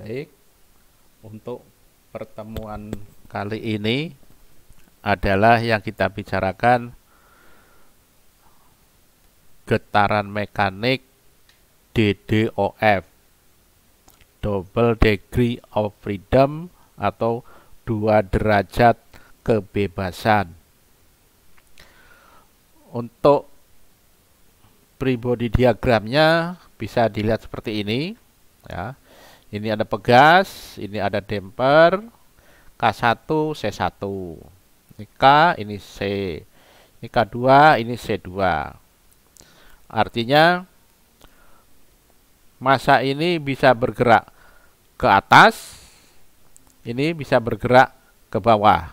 Baik, untuk pertemuan kali ini adalah yang kita bicarakan getaran mekanik DDoF, Double Degree of Freedom atau 2 derajat kebebasan. Untuk free body diagramnya bisa dilihat seperti ini ya. Ini ada pegas, ini ada damper, K1, C1. Ini K, ini C. Ini K2, ini C2. Artinya massa ini bisa bergerak ke atas, ini bisa bergerak ke bawah.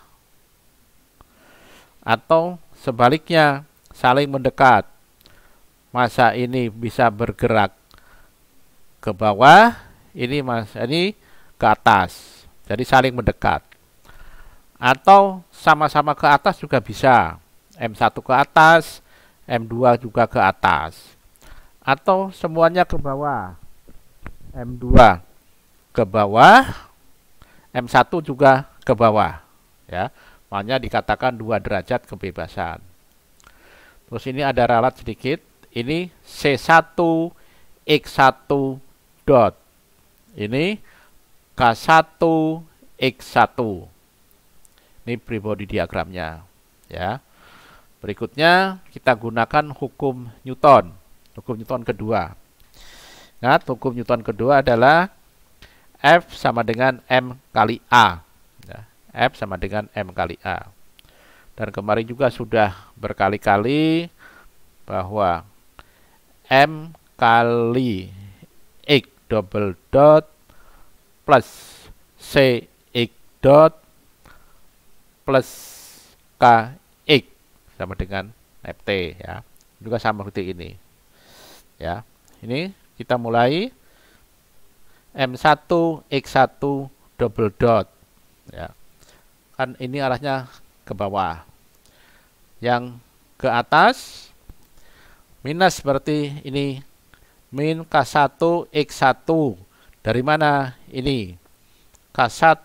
Atau sebaliknya, saling mendekat. Massa ini bisa bergerak ke bawah, ini ke atas. Jadi saling mendekat. Atau sama-sama ke atas juga bisa. M1 ke atas, M2 juga ke atas. Atau semuanya ke bawah. M2 ke bawah, M1 juga ke bawah. Ya, makanya dikatakan 2 derajat kebebasan. Terus ini ada ralat sedikit. Ini C1 X1 dot. Ini K1 X1. Ini free body diagramnya ya. Berikutnya kita gunakan hukum Newton. Hukum Newton kedua. Nah, hukum Newton kedua adalah F sama dengan M kali A. Ya, F sama dengan M kali A. Dan kemarin juga sudah berkali-kali bahwa M kali X double dot plus C X dot plus K X sama dengan FT ya. Juga sama seperti ini. Ya. Ini kita mulai M1 X1 double dot ya. Kan ini arahnya ke bawah. Yang ke atas minus berarti ini min K1 X1. Dari mana ini? K1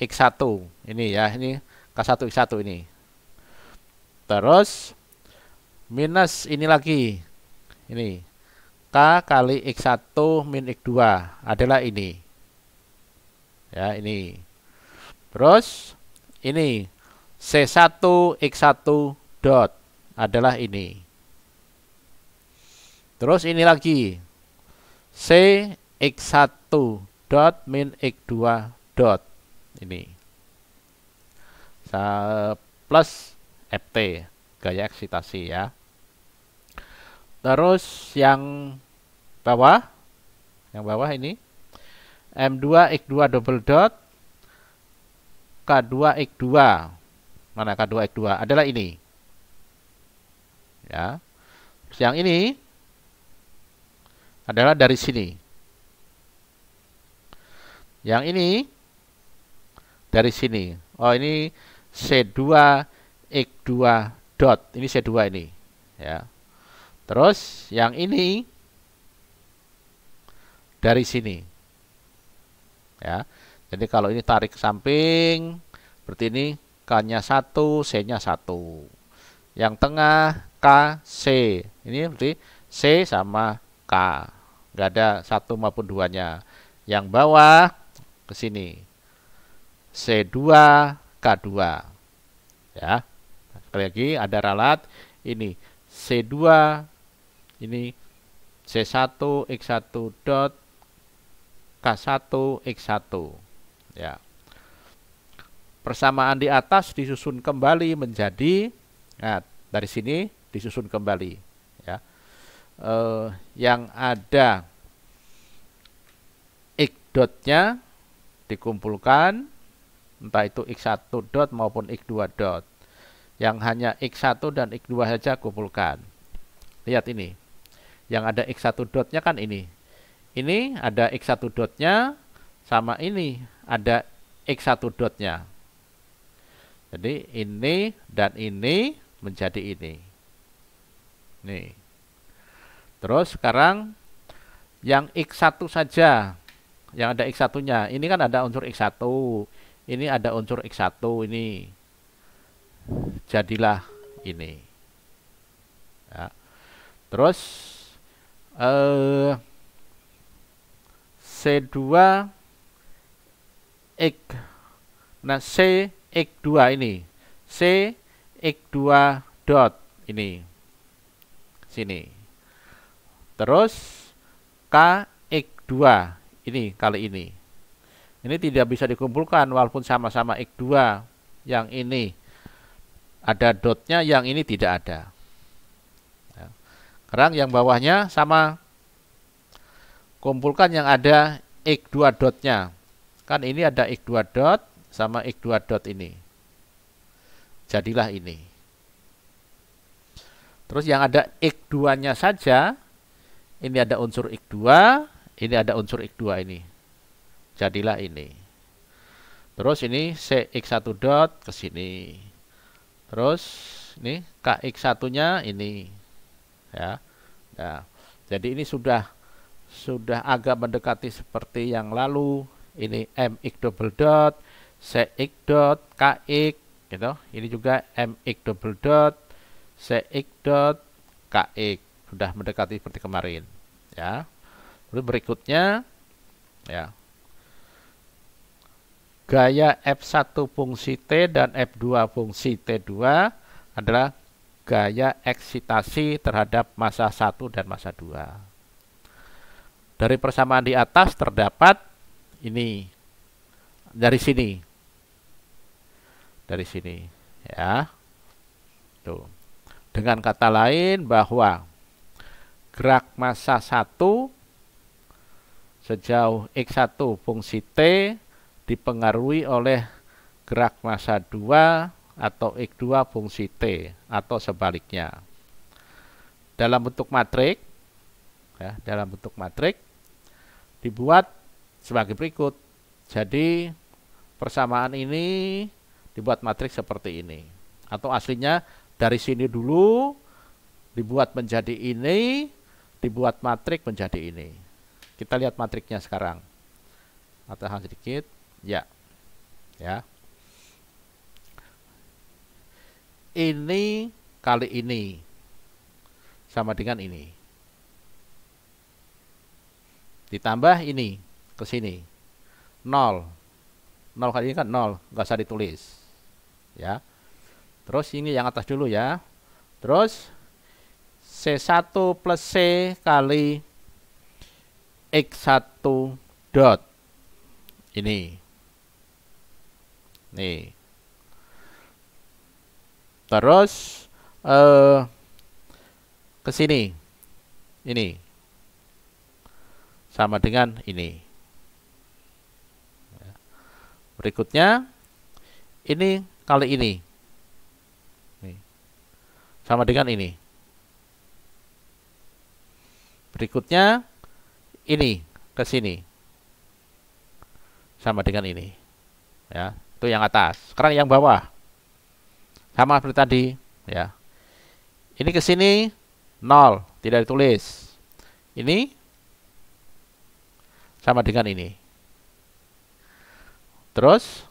X1 ini ya, ini K1 X1 ini. Terus minus ini lagi. Ini K kali X1 min X2 adalah ini. Ya, ini. Terus ini C1 X1 dot adalah ini. Terus ini lagi C X1 dot min X2 dot ini plus FT gaya eksitasi ya. Terus yang bawah ini M2 X2 double dot K2 X2. Mana K2 X2 adalah ini ya. Terus yang ini adalah dari sini. Yang ini dari sini. Oh, ini C2 X2 dot. Ini C2 ini. Ya. Terus yang ini dari sini. Ya. Jadi kalau ini tarik ke samping, seperti ini K-nya 1, C-nya 1. Yang tengah K, C. Ini berarti C sama K. Nggak ada 1 maupun 2-nya. Yang bawah ke sini. C2, K2. Ya. Sekali lagi ada ralat. Ini C2, ini C1, X1 dot, K1, X1. Ya. Persamaan di atas disusun kembali menjadi, nah, dari sini disusun kembali. Ya. Yang ada X dotnya dikumpulkan, entah itu X1 dot maupun X2 dot. Yang hanya X1 dan X2 saja kumpulkan. Lihat ini. Yang ada X1 dotnya kan ini. Ini ada X1 dotnya, sama ini ada X1 dotnya. Jadi ini dan ini menjadi ini. Nih. Terus sekarang yang X1 saja yang ada X1-nya. Ini kan ada unsur X1. Ini ada unsur X1 ini. Jadilah ini. Ya. Terus C2 X. Nah, C X2 ini. C X2 dot ini. Sini. Terus K X2 ini kali ini. Ini tidak bisa dikumpulkan walaupun sama-sama X2. Yang ini ada dotnya, yang ini tidak ada. Ya. Sekarang yang bawahnya sama. Kumpulkan yang ada X2 dotnya. Kan ini ada X2 dot sama X2 dot ini. Jadilah ini. Terus yang ada X2-nya saja. Ini ada unsur X2. Ini ada unsur X2 ini. Jadilah ini. Terus ini CX1 dot ke sini. Terus ini KX1-nya ini. Ya. Nah, jadi ini sudah agak mendekati seperti yang lalu. Ini MX double dot, CX dot, KX gitu. Ini juga MX double dot, CX dot, KX. Sudah mendekati seperti kemarin, ya. Terus berikutnya, ya, gaya F1 fungsi T dan F2 fungsi T2 adalah gaya eksitasi terhadap massa 1 dan massa 2. Dari persamaan di atas terdapat ini dari sini, ya. Tuh. Dengan kata lain bahwa gerak massa 1 sejauh X1 fungsi T dipengaruhi oleh gerak massa 2 atau X2 fungsi T atau sebaliknya. Dalam bentuk matrik, ya, dibuat sebagai berikut. Jadi persamaan ini dibuat matrik seperti ini. Atau aslinya dari sini dulu dibuat menjadi ini, dibuat matrik menjadi ini. Kita lihat matriknya sekarang. Atau sedikit, ya. Ini kali ini sama dengan ini. Ditambah ini ke sini. 0. 0 kali ini kan 0, nggak usah ditulis. Ya. Terus ini yang atas dulu ya. Terus C1 plus C kali X1 dot. Ini. Nih. Terus ke sini. Ini. Sama dengan ini. Berikutnya ini kali ini. Sama dengan ini. Berikutnya ini ke sini. Sama dengan ini. Ya, itu yang atas. Sekarang yang bawah. Sama seperti tadi, ya. Ini ke sini 0, tidak ditulis. Ini sama dengan ini. Terus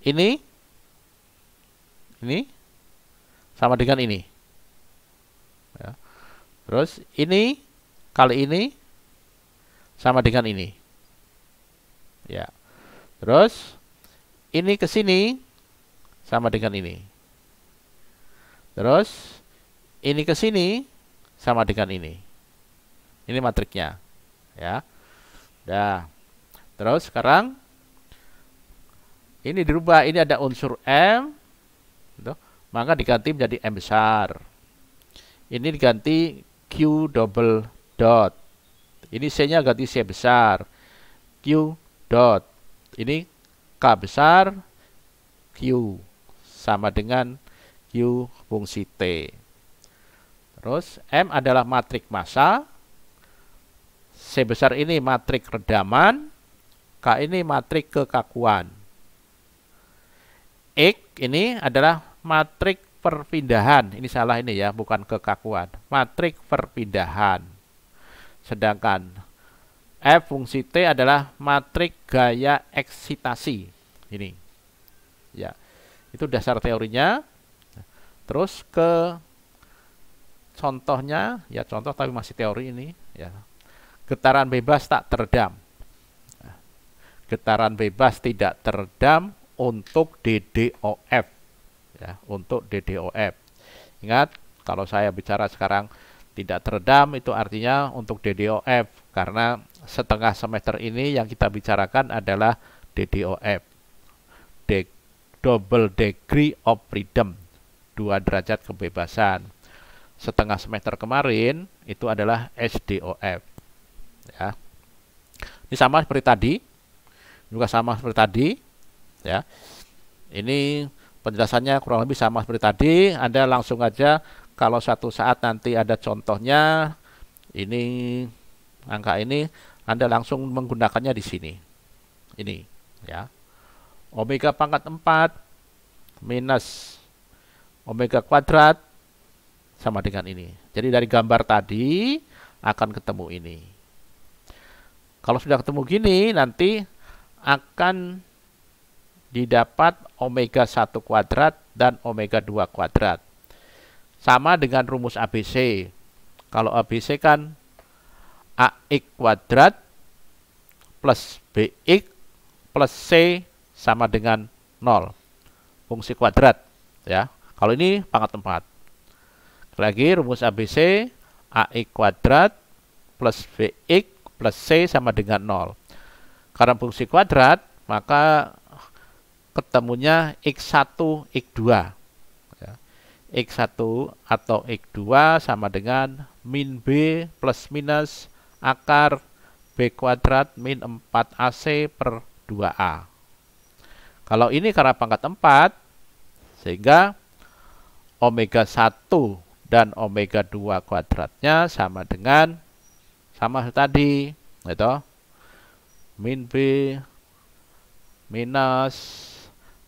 ini sama dengan ini. Ya. Terus ini kali ini sama dengan ini. Ya. Terus ini ke sini sama dengan ini. Terus ini ke sini sama dengan ini. Ini matriknya. Ya. Nah. Terus sekarang ini dirubah, ini ada unsur M, gitu, maka diganti menjadi M besar. Ini diganti Q double dot. Ini C-nya ganti C besar. Q dot. Ini K besar, Q sama dengan Q fungsi T. Terus M adalah matrik massa. C besar ini matrik redaman. K ini matrik kekakuan. X ini adalah matrik perpindahan. Ini salah ini ya, bukan kekakuan. Matrik perpindahan. Sedangkan F fungsi T adalah matriks gaya eksitasi. Ini. Ya. Itu dasar teorinya. Terus ke contohnya, ya contoh tapi masih teori ini, ya. Getaran bebas tak teredam. Getaran bebas tidak teredam untuk DDoF. Ya, untuk DDoF. Ingat, kalau saya bicara sekarang tidak teredam itu artinya untuk DDoF, karena setengah semester ini yang kita bicarakan adalah DDoF, double degree of freedom, 2 derajat kebebasan. Setengah semester kemarin itu adalah SDoF. Ya. Ini sama seperti tadi, juga sama seperti tadi. Ya. Ini penjelasannya kurang lebih sama seperti tadi. Anda langsung aja, kalau suatu saat nanti ada contohnya, ini angka ini, Anda langsung menggunakannya di sini. Ini, ya. Omega pangkat 4 minus omega kuadrat sama dengan ini. Jadi dari gambar tadi akan ketemu ini. Kalau sudah ketemu gini, nanti akan didapat omega 1 kuadrat dan omega 2 kuadrat. Sama dengan rumus ABC. Kalau ABC kan AX kuadrat plus BX plus C sama dengan 0. Fungsi kuadrat. Ya. Kalau ini pangkat 4. Lagi rumus ABC AX kuadrat plus BX plus C sama dengan 0. Karena fungsi kuadrat, maka ketemunya X1, X2. X1 atau X2 sama dengan min B plus minus akar B kuadrat min 4AC per 2A. Kalau ini karena pangkat 4, sehingga omega 1 dan omega 2 kuadratnya sama dengan, sama tadi, gitu, min B minus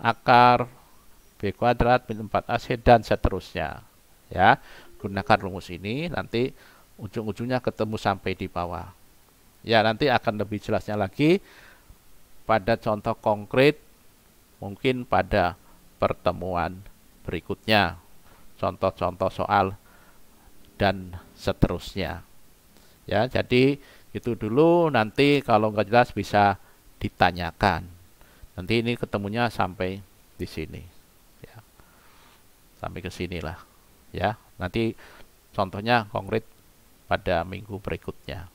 akar B kuadrat min 4AC dan seterusnya. Ya, gunakan rumus ini, nanti ujung-ujungnya ketemu sampai di bawah. Ya, nanti akan lebih jelasnya lagi pada contoh konkret, mungkin pada pertemuan berikutnya. Contoh-contoh soal dan seterusnya. Ya, jadi itu dulu, nanti kalau nggak jelas bisa ditanyakan. Nanti ini ketemunya sampai di sini. Sampai ke sinilah, ya. Nanti contohnya konkret pada minggu berikutnya.